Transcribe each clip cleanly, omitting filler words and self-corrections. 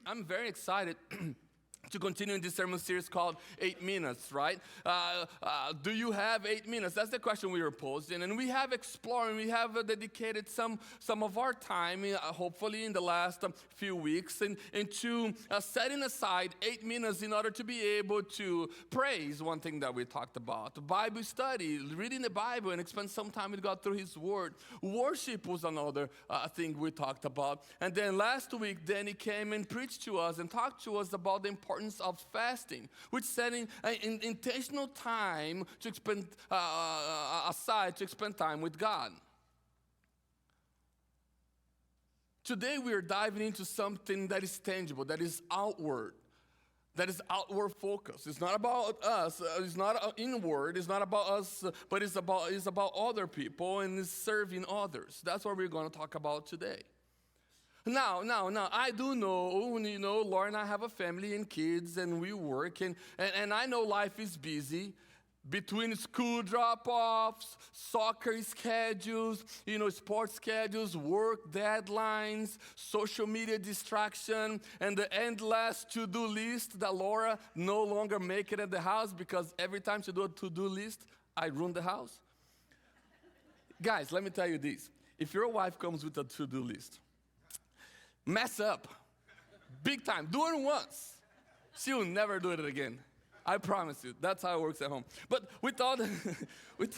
I'm very excited to continue in this sermon series called 8 Minutes, right? Do you have 8 minutes? That's the question we were posing. And we have explored, we have dedicated some of our time, hopefully in the last few weeks, into setting aside 8 minutes in order to be able to praise, one thing that we talked about. Bible study, reading the Bible and spend some time with God through His Word. Worship was another thing we talked about. And then last week, Danny came and preached to us and talked to us about the importance of fasting, which setting an intentional time to spend aside to spend time with God. Today we are diving into something that is tangible, that is outward focus. It's not about us. It's not inward. It's not about us, but it's about other people and it's serving others. That's what we're going to talk about today. Now, I do know, Laura and I have a family and kids, and we work, and I know life is busy. Between school drop-offs, soccer schedules, sports schedules, work deadlines, social media distraction, and the endless to-do list that Laura no longer make it at the house because every time she do a to-do list, I ruin the house. Guys, let me tell you this. If your wife comes with a to-do list, mess up, big time, do it once. She will never do it again. I promise you. That's how it works at home. But with all it was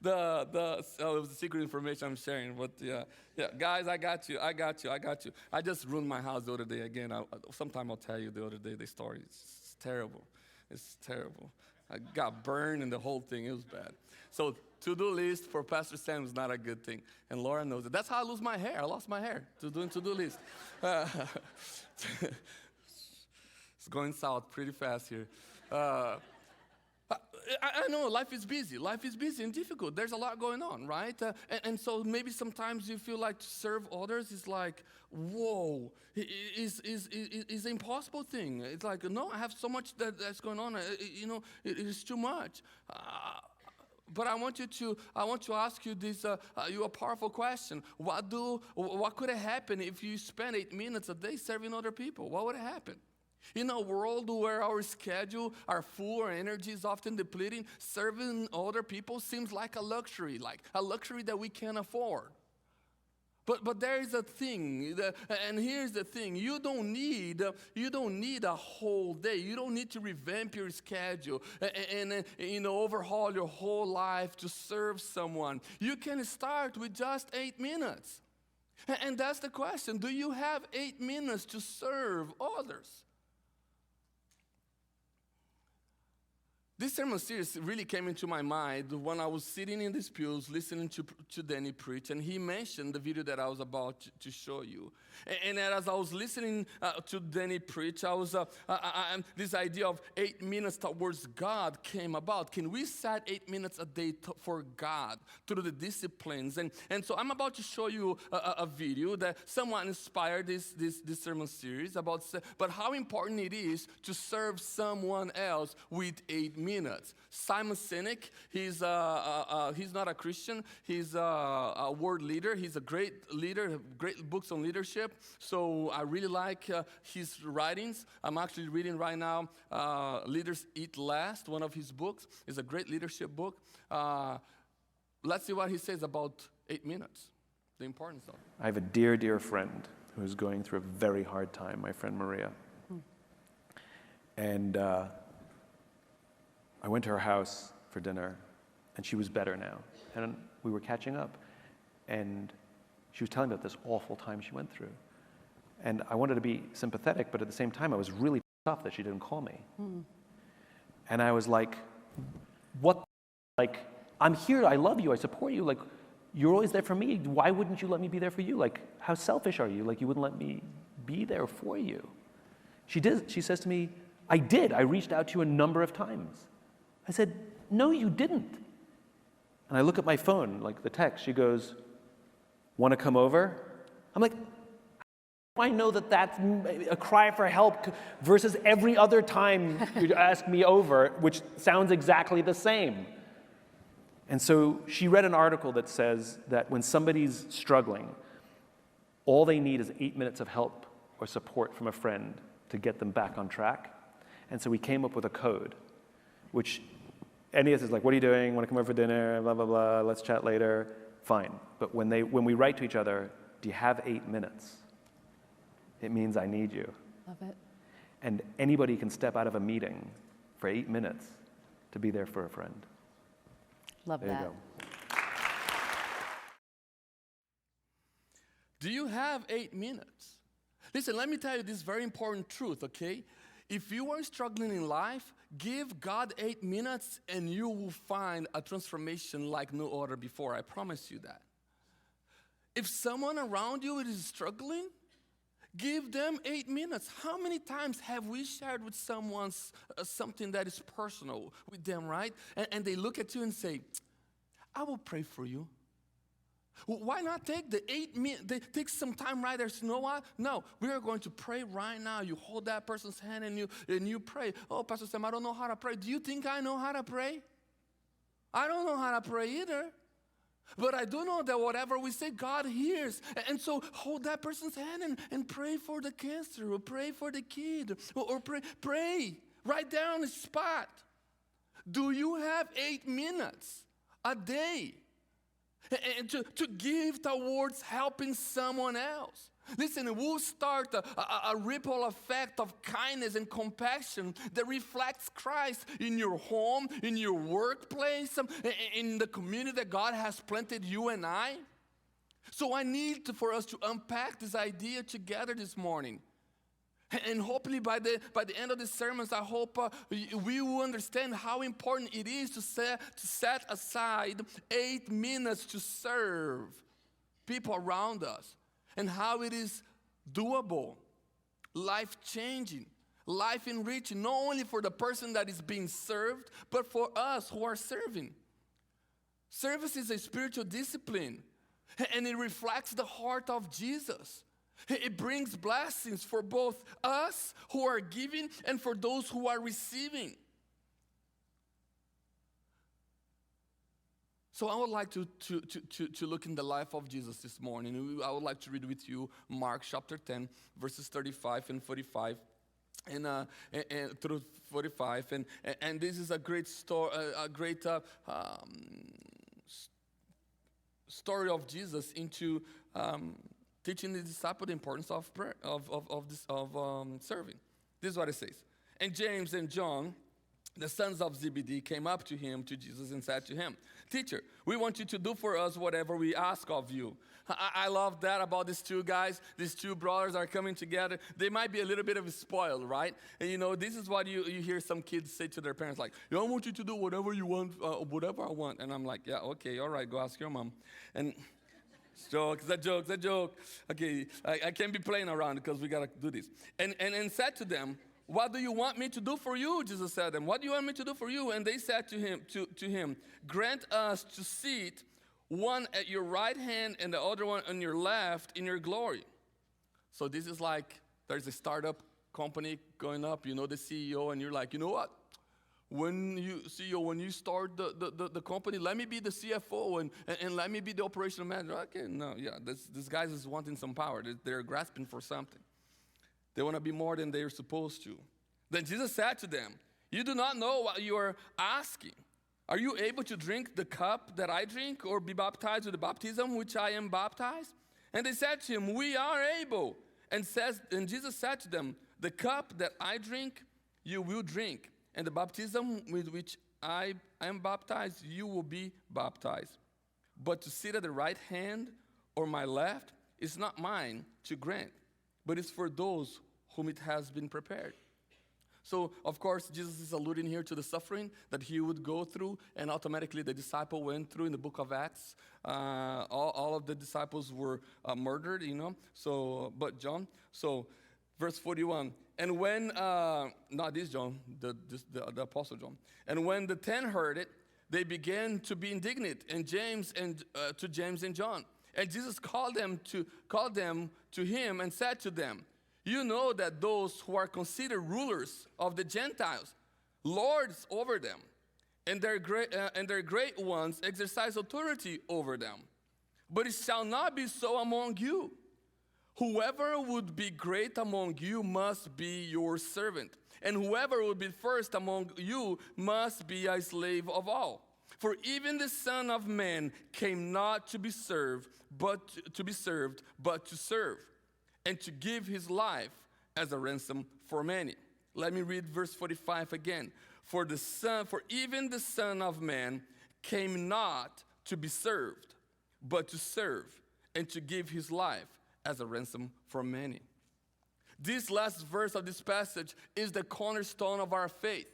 the secret information I'm sharing. But yeah, guys, I got you. I just ruined my house the other day again. Sometime I'll tell you the other day the story. It's terrible. I got burned and the whole thing. It was bad. So to-do list for Pastor Sam is not a good thing. And Laura knows it. That's how I lose my hair. I lost my hair doing to-do list. It's going south pretty fast here. I know life is busy. Life is busy and difficult. There's a lot going on, right? And so maybe sometimes you feel like to serve others is like, whoa, is an impossible thing. It's like, no, I have so much that's going on. It is too much. But I want to ask you this, a powerful question. What could have happened if you spent 8 minutes a day serving other people? What would have happened? In a world where our schedule are full, our energy is often depleting, serving other people seems like a luxury that we can't afford. But there is a thing, and here's the thing: you don't need a whole day. You don't need to revamp your schedule and overhaul your whole life to serve someone. You can start with just 8 minutes, and that's the question: do you have 8 minutes to serve others? This sermon series really came into my mind when I was sitting in these pews listening to Danny preach, and he mentioned the video that I was about to show you. And as I was listening to Danny preach, this idea of 8 minutes towards God came about. Can we set 8 minutes a day for God through the disciplines? And so I'm about to show you a video that someone inspired this sermon series about how important it is to serve someone else with 8 minutes. Simon Sinek, he's not a Christian. He's a world leader. He's a great leader, great books on leadership. So I really like his writings. I'm actually reading right now Leaders Eat Last. One of his books is a great leadership book. Let's see what he says about 8 minutes, the importance of it. I have a dear, dear friend who is going through a very hard time, my friend Maria. And I went to her house for dinner, and she was better now. And we were catching up, and she was telling me about this awful time she went through. And I wanted to be sympathetic, but at the same time, I was really pissed off that she didn't call me. And I was like, what? Like, I'm here, I love you, I support you. Like, you're always there for me. Why wouldn't you let me be there for you? Like, how selfish are you? Like, you wouldn't let me be there for you. She says to me, I did. I reached out to you a number of times. I said, no, you didn't. And I look at my phone, like the text. She goes, want to come over? I'm like, I know that that's a cry for help versus every other time you ask me over, which sounds exactly the same. And so she read an article that says that when somebody's struggling, All they need is 8 minutes of help or support from a friend to get them back on track. And so we came up with a code, which any of us is like, what are you doing? Want to come over for dinner? Blah, blah, blah. Let's chat later. Fine. But when we write to each other, do you have 8 minutes? It means I need you. Love it. And anybody can step out of a meeting for 8 minutes to be there for a friend. Love There that. you go. Do you have 8 minutes? Listen, let me tell you this very important truth, okay? If you are struggling in life, give God 8 minutes and you will find a transformation like no other before. I promise you that. If someone around you is struggling, give them 8 minutes. How many times have we shared with someone something that is personal with them, right? And they look at you and say, I will pray for you. Why not take the 8 minutes, take some time right there, you know what? No, we are going to pray right now. You hold that person's hand and you pray. Oh, Pastor Sam, I don't know how to pray. Do you think I know how to pray? I don't know how to pray either. But I do know that whatever we say, God hears. And so hold that person's hand and pray for the cancer or pray for the kid or pray right there on the spot. Do you have 8 minutes a day? And to give towards helping someone else. Listen, we'll start a ripple effect of kindness and compassion that reflects Christ in your home, in your workplace, in the community that God has planted you and I. So I need for us to unpack this idea together this morning. And hopefully by the end of the sermons, I hope we will understand how important it is to set aside 8 minutes to serve people around us. And how it is doable, life-changing, life-enriching, not only for the person that is being served, but for us who are serving. Service is a spiritual discipline, and it reflects the heart of Jesus. It brings blessings for both us who are giving and for those who are receiving. So I would like to look in the life of Jesus this morning. I would like to read with you Mark chapter 10, verses 35 and 45. And through 45, and this is a great story, story of Jesus into teaching the disciple the importance of prayer, of serving. This is what it says. And James and John, the sons of Zebedee, came up to Jesus, and said to him, Teacher, we want you to do for us whatever we ask of you. I love that about these two guys. These two brothers are coming together. They might be a little bit of spoiled, right? And this is what you hear some kids say to their parents, like, I want you to do whatever you want, whatever I want. And I'm like, yeah, okay, all right, go ask your mom. And it's a joke. Okay, I can't be playing around because we got to do this. And said to them, what do you want me to do for you? Jesus said to them, what do you want me to do for you? And they said to him, grant us to sit, one at your right hand and the other one on your left in your glory. So this is like, there's a startup company going up, the CEO, and you're like, you know what? When you start the company, let me be the CFO and let me be the operational manager. Okay, no, yeah, this guy is wanting some power. They're grasping for something. They want to be more than they're supposed to. Then Jesus said to them, you do not know what you are asking. Are you able to drink the cup that I drink or be baptized with the baptism which I am baptized? And they said to him, we are able. And Jesus said to them, the cup that I drink, you will drink. And the baptism with which I am baptized, you will be baptized. But to sit at the right hand or my left is not mine to grant, but it's for those whom it has been prepared. So, of course, Jesus is alluding here to the suffering that he would go through, and automatically the disciple went through in the book of Acts. All of the disciples were murdered, So, but John. So, verse 41. And when, not this John, the Apostle John. And when the 10 heard it, they began to be indignant, and James and John. And Jesus called them to him and said to them, you know that those who are considered rulers of the Gentiles, lords over them, and their great ones exercise authority over them. But it shall not be so among you. Whoever would be great among you must be your servant, and whoever would be first among you must be a slave of all. For even the Son of Man came not to be served, but to serve, and to give his life as a ransom for many. Let me read verse 45 again. For even the Son of Man came not to be served, but to serve, and to give his life as a ransom for many. This last verse of this passage is the cornerstone of our faith.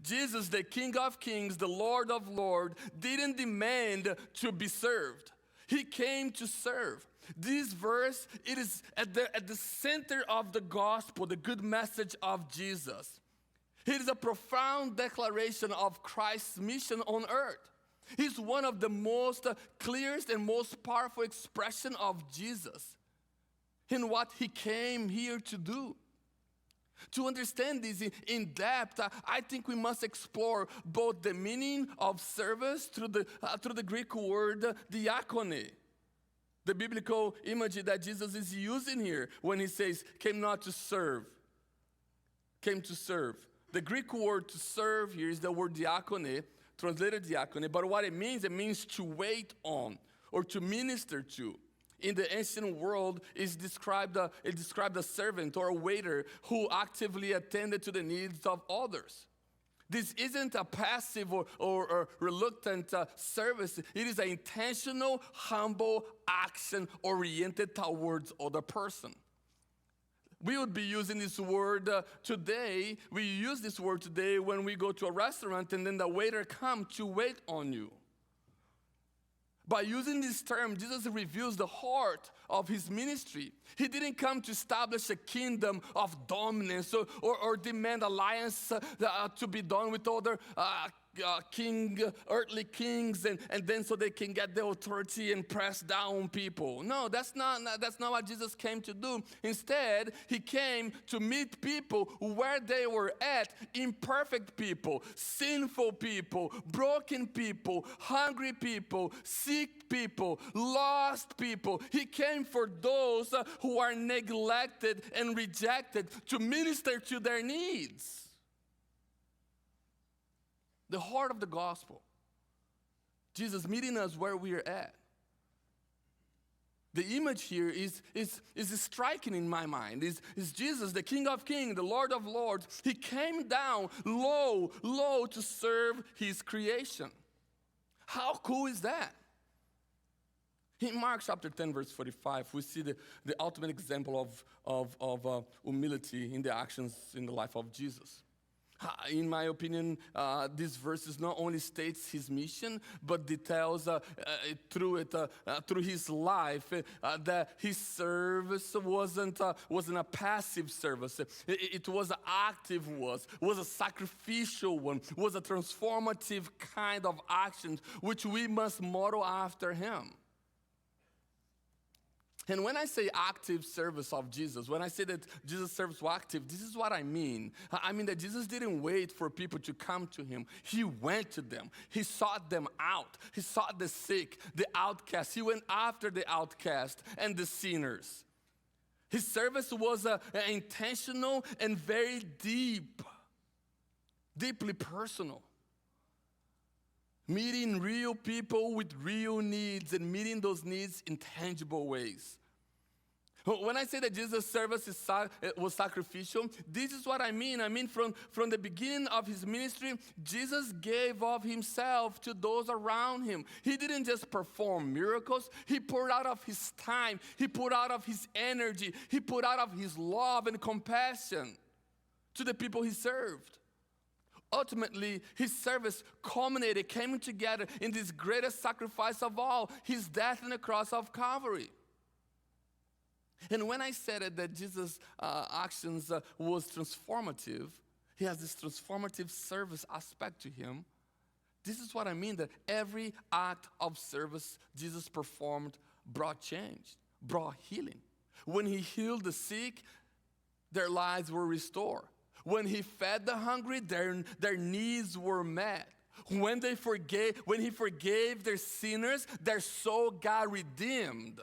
Jesus, the King of Kings, the Lord of Lords, didn't demand to be served. He came to serve. This verse, it is at the center of the gospel, the good message of Jesus. It is a profound declaration of Christ's mission on earth. He's one of the most clearest and most powerful expression of Jesus in what he came here to do. To understand this in depth, I think we must explore both the meaning of service through the Greek word diakone, the biblical image that Jesus is using here when he says, came not to serve, came to serve. The Greek word to serve here is the word diakone, translated diakone, but what it means to wait on or to minister to. In the ancient world, it described a servant or a waiter who actively attended to the needs of others. This isn't a passive or reluctant service. It is an intentional, humble action oriented towards other person. We would be using this word today. We use this word today when we go to a restaurant and then the waiter comes to wait on you. By using this term, Jesus reveals the heart of his ministry. He didn't come to establish a kingdom of dominance or demand alliance to be done with other earthly kings, and then so they can get the authority and press down people. No, that's not what Jesus came to do. Instead, he came to meet people where they were at, imperfect people, sinful people, broken people, hungry people, sick people, lost people. He came for those who are neglected and rejected to minister to their needs. The heart of the gospel. Jesus meeting us where we are at. The image here is striking in my mind. Is Jesus, the King of Kings, the Lord of Lords. He came down low to serve his creation. How cool is that? In Mark chapter 10, verse 45, we see the ultimate example of humility in the actions in the life of Jesus. In my opinion, this verse not only states his mission, but details through his life that his service wasn't a passive service. It was an active one, was a sacrificial one, was a transformative kind of action which we must model after him. And when I say active service of Jesus, when I say that Jesus' service was active, this is what I mean. I mean that Jesus didn't wait for people to come to him. He went to them. He sought them out. He sought the sick, the outcast. He went after the outcast and the sinners. His service was intentional and very deeply personal. Meeting real people with real needs and meeting those needs in tangible ways. When I say that Jesus' service was sacrificial, this is what I mean. I mean from the beginning of his ministry, Jesus gave of himself to those around him. He didn't just perform miracles. He poured out of his time. He poured out of his energy. He poured out of his love and compassion to the people he served. Ultimately, his service culminated, came together in this greatest sacrifice of all, his death on the cross of Calvary. And when I said that Jesus' actions was transformative, he has this transformative service aspect to him. This is what I mean, that every act of service Jesus performed brought change, brought healing. When he healed the sick, their lives were restored. When he fed the hungry, their needs were met. When he forgave their sinners, their soul got redeemed.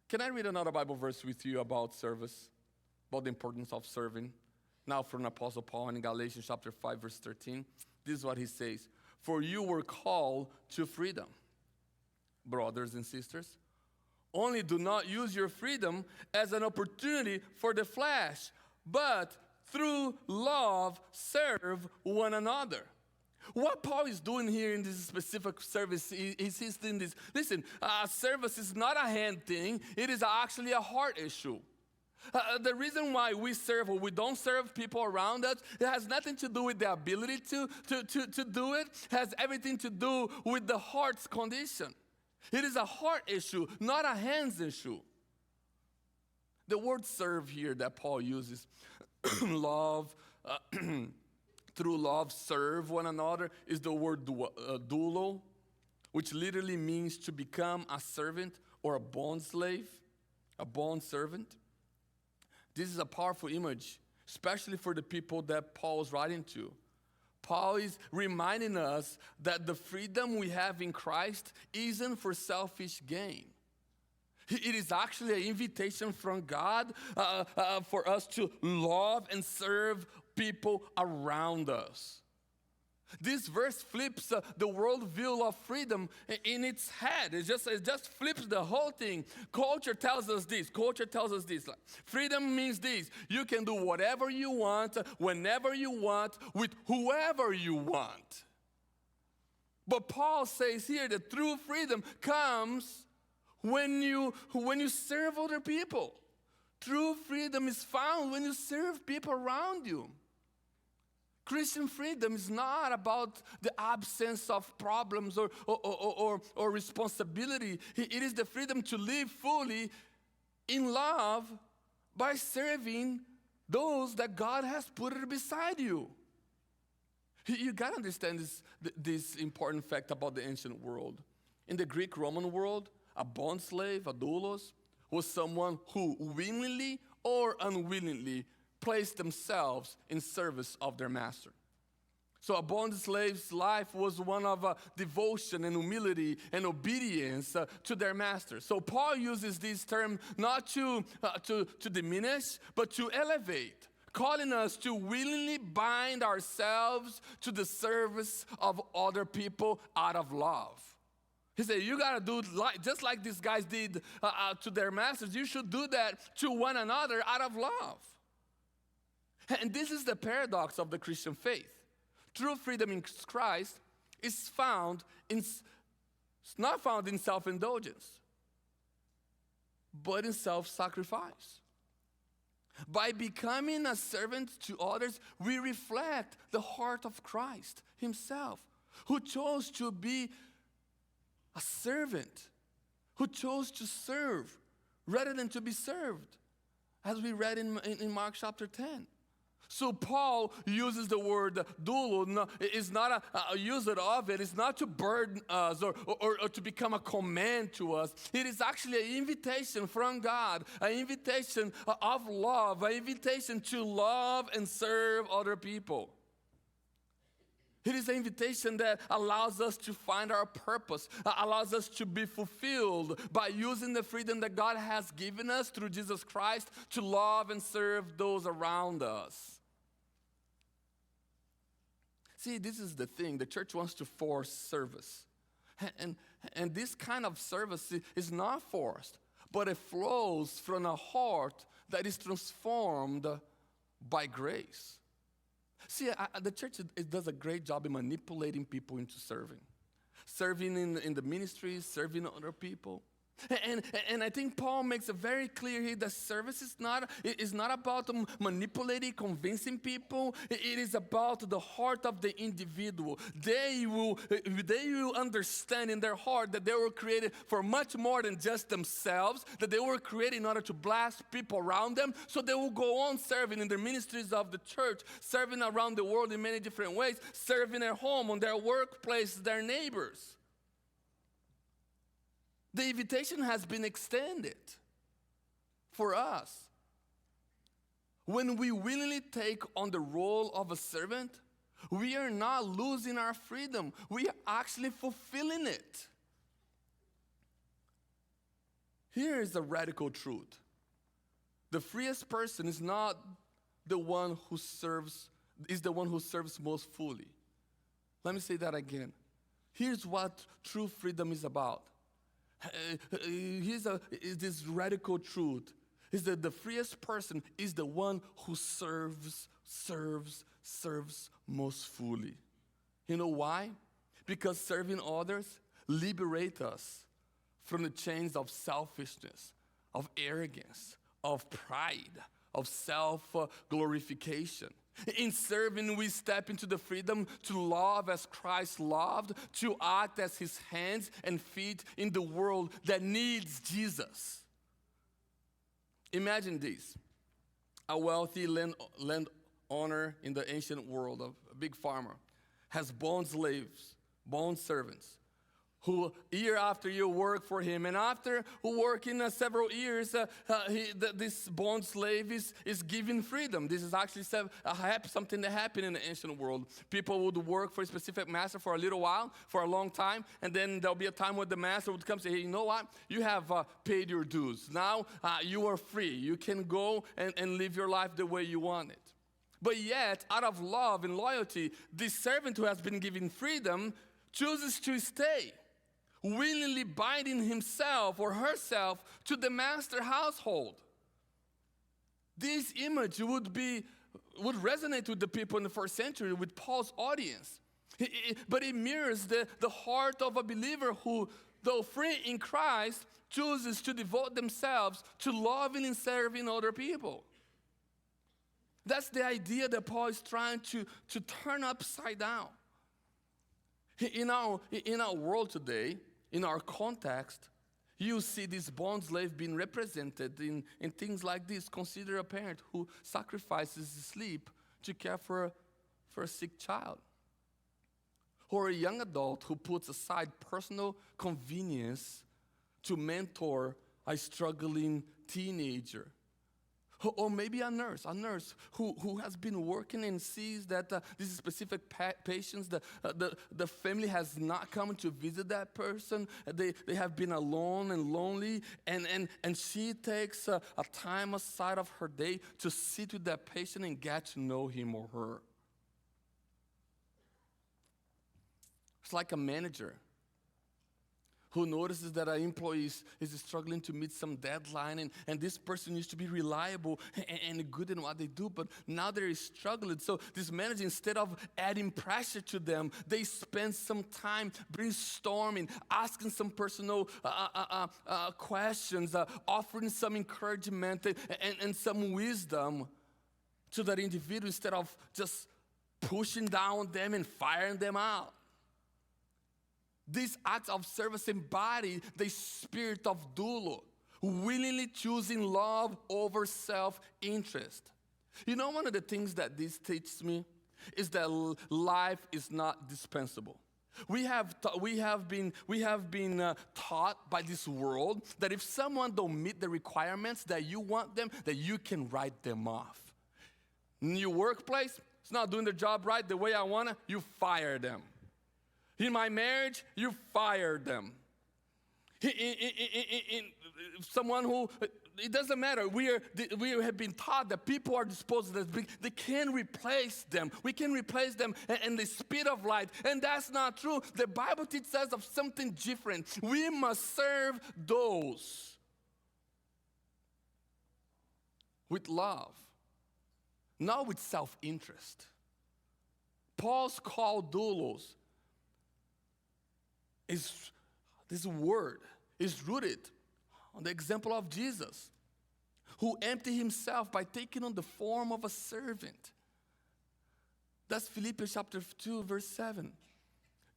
Can I read another Bible verse with you about service, about the importance of serving? Now from Apostle Paul in Galatians chapter 5, verse 13. This is what he says. For you were called to freedom, brothers and sisters. Only do not use your freedom as an opportunity for the flesh, but through love serve one another. What Paul is doing here in this specific service is he's doing this. Listen, service is not a hand thing. It is actually a heart issue. The reason why we serve or we don't serve people around us, it has nothing to do with the ability to do it. It has everything to do with the heart's condition. It is a heart issue, not a hands issue. The word serve here that Paul uses, love, through love serve one another, is the word doulo, which literally means to become a servant or a bond slave, a bond servant. This is a powerful image, especially for the people that Paul is writing to. Paul is reminding us that the freedom we have in Christ isn't for selfish gain. It is actually an invitation from God for us to love and serve people around us. This verse flips the worldview of freedom in its head. It just flips the whole thing. Culture tells us this. Freedom means this. You can do whatever you want, whenever you want, with whoever you want. But Paul says here that true freedom comes when you serve other people. True freedom is found when you serve people around you. Christian freedom is not about the absence of problems or responsibility. It is the freedom to live fully in love by serving those that God has put beside you. You got to understand this important fact about the ancient world. In the Greek-Roman world, a bond slave, a doulos, was someone who willingly or unwillingly placed themselves in service of their master. So a bond slave's life was one of devotion and humility and obedience to their master. So Paul uses this term not to diminish, but to elevate, calling us to willingly bind ourselves to the service of other people out of love. He said, you got to do just like these guys did to their masters. You should do that to one another out of love. And this is the paradox of the Christian faith. True freedom in Christ is not found in self-indulgence, but in self-sacrifice. By becoming a servant to others, we reflect the heart of Christ himself, who chose to be a servant, who chose to serve rather than to be served, as we read in Mark chapter 10. So Paul uses the word doulo. It's not a user of it. It's not to burden us or to become a command to us. It is actually an invitation from God, an invitation of love, an invitation to love and serve other people. It is an invitation that allows us to find our purpose, allows us to be fulfilled by using the freedom that God has given us through Jesus Christ to love and serve those around us. See, this is the thing. The church wants to force service. And this kind of service is not forced, but it flows from a heart that is transformed by grace. See, the church it does a great job in manipulating people into serving. Serving in the ministries, serving other people. And I think Paul makes it very clear here that service is not about manipulating, convincing people. It is about the heart of the individual. They will understand in their heart that they were created for much more than just themselves, that they were created in order to bless people around them. So they will go on serving in the ministries of the church, serving around the world in many different ways, serving at home, on their workplace, their neighbors. The invitation has been extended for us. When we willingly take on the role of a servant, we are not losing our freedom. We are actually fulfilling it. here is the radical truth. The freest person is not the one who serves, is the one who serves most fully. Let me say that again. Here's what true freedom is about. Here's this radical truth. Is that the freest person is the one who serves most fully. You know why? Because serving others liberates us from the chains of selfishness, of arrogance, of pride, of self-glorification. In serving, we step into the freedom to love as Christ loved, to act as his hands and feet in the world that needs Jesus. Imagine this. A wealthy landowner in the ancient world, a big farmer, has bond slaves, bond servants, who year after year work for him. And after working several years, this bond slave is given freedom. This is actually something that happened in the ancient world. People would work for a specific master for a little while, for a long time, and then there'll be a time where the master would come and say, hey, you know what? You have paid your dues. Now you are free. You can go and live your life the way you want it. But yet, out of love and loyalty, this servant who has been given freedom chooses to stay, willingly binding himself or herself to the master household. This image would resonate with the people in the first century, with Paul's audience. But it mirrors the heart of a believer who, though free in Christ, chooses to devote themselves to loving and serving other people. That's the idea that Paul is trying to turn upside down. In our world today, in our context, you see this bond slave being represented in things like this. Consider a parent who sacrifices sleep to care for a sick child. Or a young adult who puts aside personal convenience to mentor a struggling teenager. Or maybe a nurse who has been working and sees that this specific patient, the family has not come to visit that person. They have been alone and lonely, and she takes a time aside of her day to sit with that patient and get to know him or her. It's like a manager who notices that an employee is struggling to meet some deadline, and this person used to be reliable and good in what they do, but now they're struggling. So this manager, instead of adding pressure to them, they spend some time brainstorming, asking some personal questions, offering some encouragement and some wisdom to that individual instead of just pushing down them and firing them out. These acts of service embody the spirit of doulo, willingly choosing love over self-interest. You know, one of the things that this teaches me is that life is not dispensable. We have been taught by this world that if someone don't meet the requirements that you want them, that you can write them off. In your workplace, it's not doing the job right the way I want to, you fire them. In my marriage, you fired them. In someone who, it doesn't matter. We have been taught that people are disposed as big. They can replace them. We can replace them in the speed of light. And that's not true. The Bible teaches us of something different. We must serve those with love, not with self-interest. Paul's call doulos this word is rooted on the example of Jesus, who emptied himself by taking on the form of a servant. That's Philippians chapter 2, verse 7.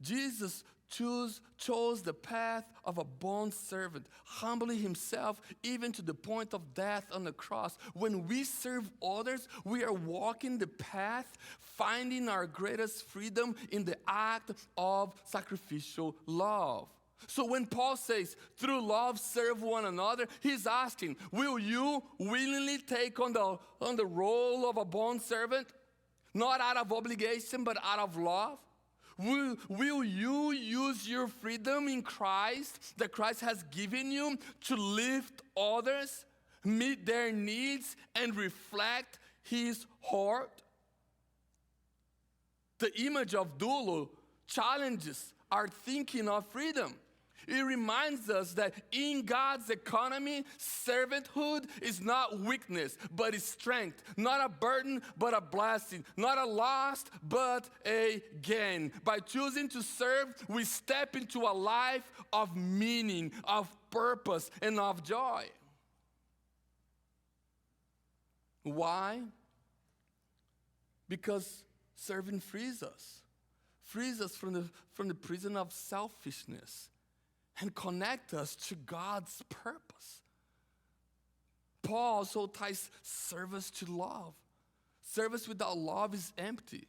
Jesus chose the path of a bond servant, humbling himself even to the point of death on the cross. When we serve others, we are walking the path, finding our greatest freedom in the act of sacrificial love. So when Paul says, through love serve one another, he's asking, will you willingly take on the role of a bond servant? Not out of obligation, but out of love? Will you use your freedom in Christ that Christ has given you to lift others, meet their needs, and reflect His heart? The image of doulo challenges our thinking of freedom. It reminds us that in God's economy, servanthood is not weakness, but is strength. Not a burden, but a blessing. Not a loss, but a gain. By choosing to serve, we step into a life of meaning, of purpose, and of joy. Why? Because serving frees us from the prison of selfishness and connect us to God's purpose. Paul also ties service to love. Service without love is empty.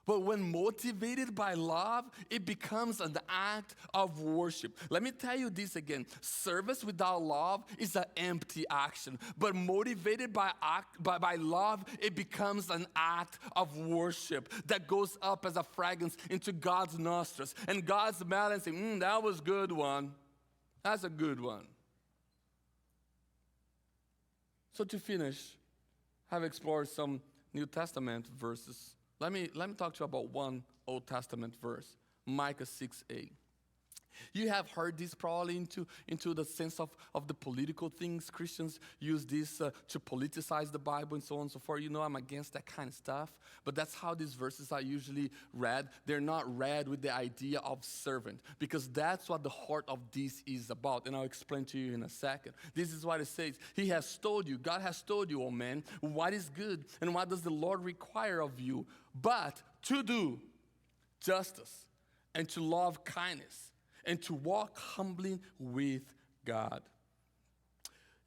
But when motivated by love, it becomes an act of worship. Let me tell you this again. Service without love is an empty action. But motivated by love, it becomes an act of worship that goes up as a fragrance into God's nostrils. And God smells and says, that was a good one. That's a good one. So to finish, I've explored some New Testament verses. Let me talk to you about one Old Testament verse, Micah 6:8. You have heard this probably into the sense of the political things. Christians use this to politicize the Bible and so on and so forth. You know, I'm against that kind of stuff. But that's how these verses are usually read. They're not read with the idea of servant, because that's what the heart of this is about. And I'll explain to you in a second. This is what it says. He has told you, God has told you, oh man, what is good and what does the Lord require of you, but to do justice and to love kindness and to walk humbly with God.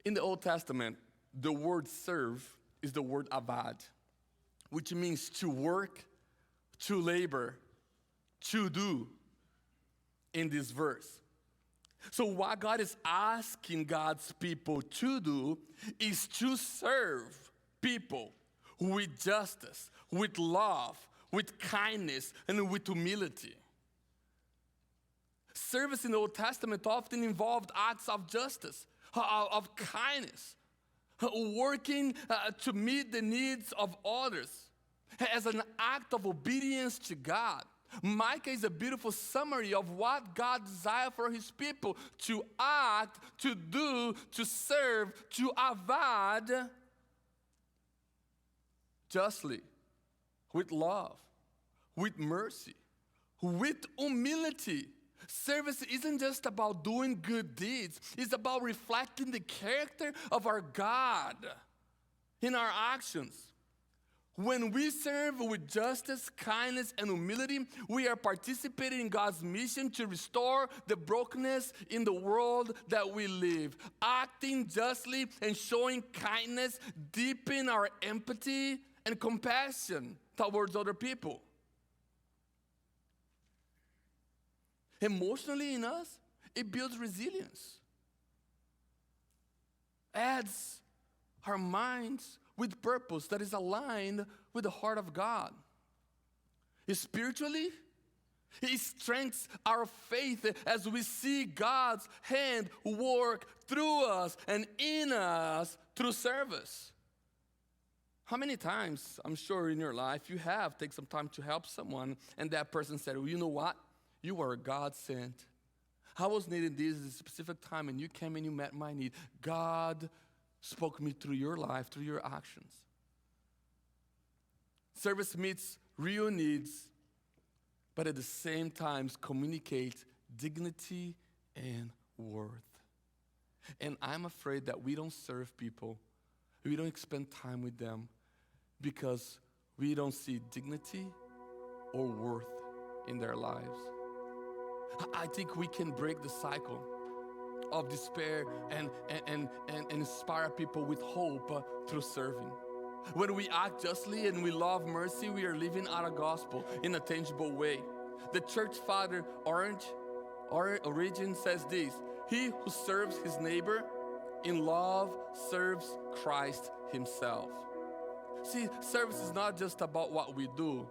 In the Old Testament, the word serve is the word avad, which means to work, to labor, to do in this verse. So what God is asking God's people to do is to serve people with justice, with love, with kindness, and with humility. Service in the Old Testament often involved acts of justice, of kindness, working to meet the needs of others as an act of obedience to God. Micah is a beautiful summary of what God desires for His people: to act, to do, to serve, to avad justly, with love, with mercy, with humility. Service isn't just about doing good deeds. It's about reflecting the character of our God in our actions. When we serve with justice, kindness, and humility, we are participating in God's mission to restore the brokenness in the world that we live. Acting justly and showing kindness deepen our empathy and compassion towards other people. Emotionally in us, it builds resilience. Adds our minds with purpose that is aligned with the heart of God. Spiritually, it strengthens our faith as we see God's hand work through us and in us through service. How many times, I'm sure in your life, you have taken some time to help someone and that person said, well, you know what? You were God sent. I was needing this at a specific time and you came and you met my need. God spoke to me through your life, through your actions. Service meets real needs, but at the same time communicates dignity and worth. And I'm afraid that we don't serve people, we don't spend time with them because we don't see dignity or worth in their lives. I think we can break the cycle of despair and inspire people with hope through serving. When we act justly and we love mercy, we are living out a gospel in a tangible way. The church father Origen says this: he who serves his neighbor in love serves Christ himself. See, service is not just about what we do,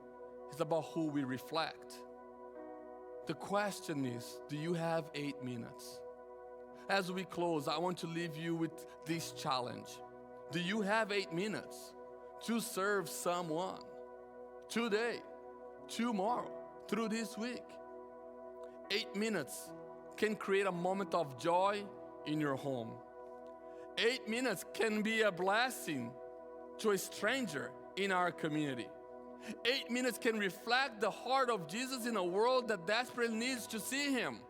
it's about who we reflect. The question is, do you have 8 minutes? As we close, I want to leave you with this challenge. Do you have 8 minutes to serve someone today, tomorrow, through this week? 8 minutes can create a moment of joy in your home. 8 minutes can be a blessing to a stranger in our community. 8 minutes can reflect the heart of Jesus in a world that desperately needs to see Him,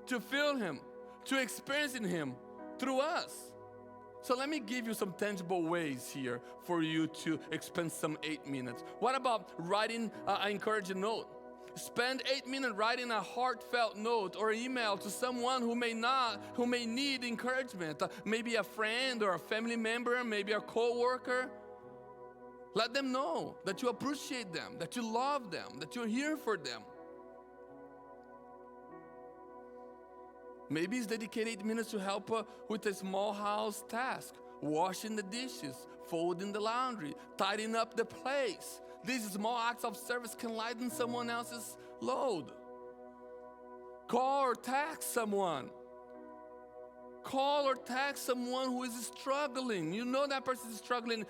to feel Him, to experience Him through us. So let me give you some tangible ways here for you to expend some 8 minutes. What about writing an encouraging note? Spend 8 minutes writing a heartfelt note or email to someone who may need encouragement. Maybe a friend or a family member, maybe a co-worker. Let them know that you appreciate them, that you love them, that you're here for them. Maybe it's dedicated 8 minutes to help with a small house task, washing the dishes, folding the laundry, tidying up the place. These small acts of service can lighten someone else's load. Call or text someone. Call or text someone who is struggling. You know that person is struggling,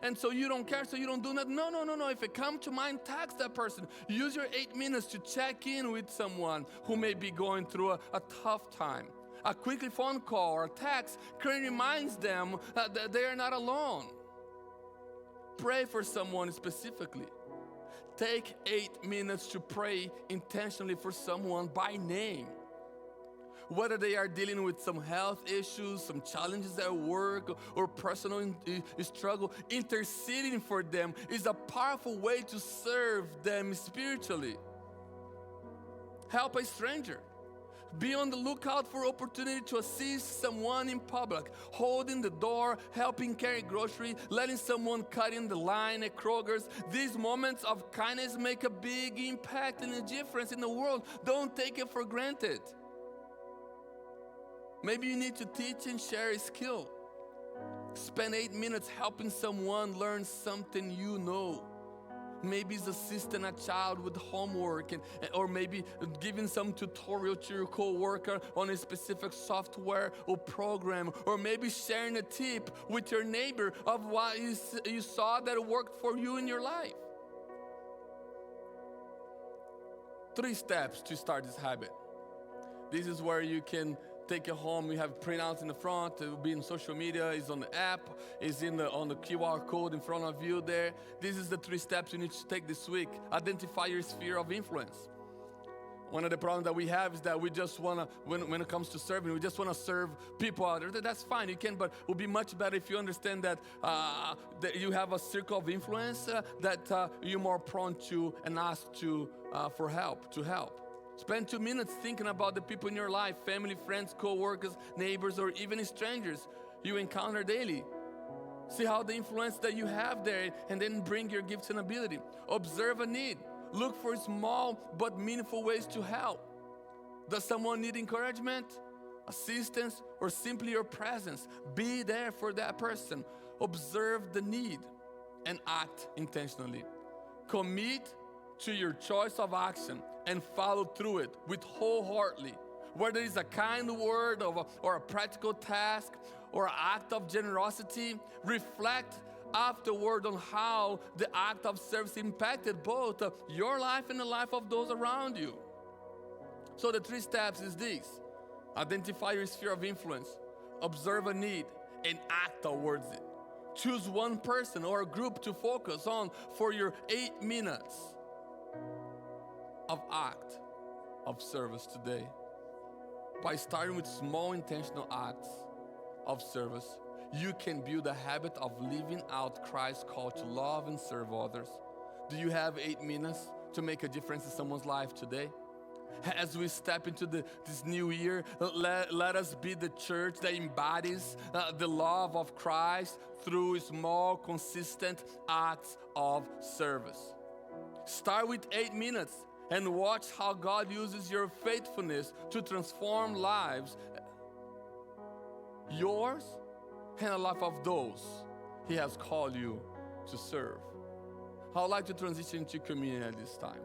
and so you don't care, so you don't do nothing. No. If it comes to mind, text that person. Use your 8 minutes to check in with someone who may be going through a tough time. A quick phone call or text can remind them that they are not alone. Pray for someone specifically. Take 8 minutes to pray intentionally for someone by name. Whether they are dealing with some health issues, some challenges at work, or personal struggle, interceding for them is a powerful way to serve them spiritually. Help a stranger. Be on the lookout for opportunity to assist someone in public, holding the door, helping carry groceries, letting someone cut in the line at Kroger's. These moments of kindness make a big impact and a difference in the world. Don't take it for granted. Maybe you need to teach and share a skill. Spend 8 minutes helping someone learn something you know. Maybe it's assisting a child with homework, or maybe giving some tutorial to your co-worker on a specific software or program, or maybe sharing a tip with your neighbor of what you saw that worked for you in your life. 3 steps to start this habit. This is where you can take it home. We have printouts in the front. It will be in social media. It's on the app. It's on the QR code in front of you there. This is the 3 steps you need to take this week. Identify your sphere of influence. One of the problems that we have is that we just want to, when it comes to serving, we just want to serve people out there. That's fine, you can, but it would be much better if you understand that you have a circle of influence that you're more prone to and ask for help, to help. Spend 2 minutes thinking about the people in your life, family, friends, co-workers, neighbors, or even strangers you encounter daily. See how the influence that you have there, and then bring your gifts and ability. Observe a need. Look for small but meaningful ways to help. Does someone need encouragement, assistance, or simply your presence? Be there for that person. Observe the need and act intentionally. Commit to your choice of action and follow through it with wholeheartedly. Whether it's a kind word or a practical task or an act of generosity, reflect afterward on how the act of service impacted both your life and the life of those around you. So the 3 steps is this: identify your sphere of influence, observe a need, and act towards it. Choose one person or a group to focus on for your 8 minutes of act of service today. By starting with small intentional acts of service, you can build a habit of living out Christ's call to love and serve others. Do you have 8 minutes to make a difference in someone's life today? As we step into this new year, let us be the church that embodies the love of Christ through small, consistent acts of service. Start with 8 minutes and watch how God uses your faithfulness to transform lives, yours and the life of those He has called you to serve. I would like to transition to communion at this time.